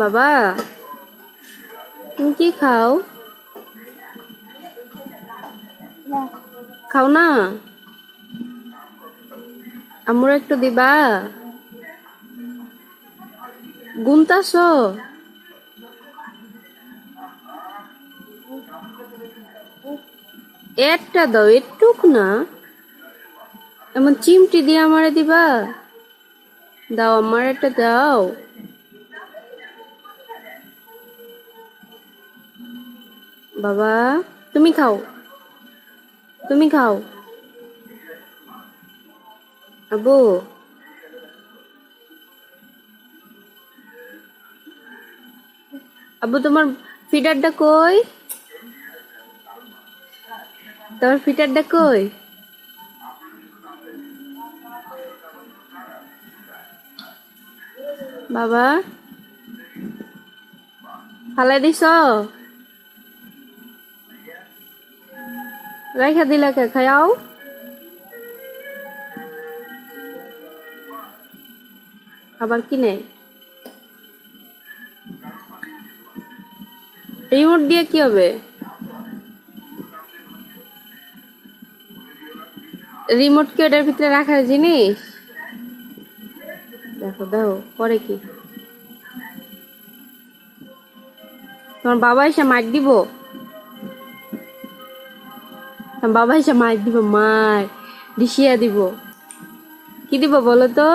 বাবা, তুমি কি খাও? খাও না? আমার একটু দিবা? গুনতাছ? একটা দাও, একটুক না। এমন চিমটি দিয়ে আমারে দিবা? দাও, আমার একটা দাও। বাবা, তুমি খাও, তুমি খাও। আবু, আবু তোমার ফিডারটা কই? তোমার ফিডারটা কই? বাবা, ফালাই দিছ? রাইখা দিলা কে? খাও। আবার কি নেই? রিমোট দিয়ে কি হবে? রিমোট কি ওটার ভিতরে রাখার জিনিস? দেখো দাও, পরে কি? তোমার বাবা এসে মার দিব? তোমার বাবা এসে মার দিব, মার ডিসিয়া দিব। কি দিব বলো তো?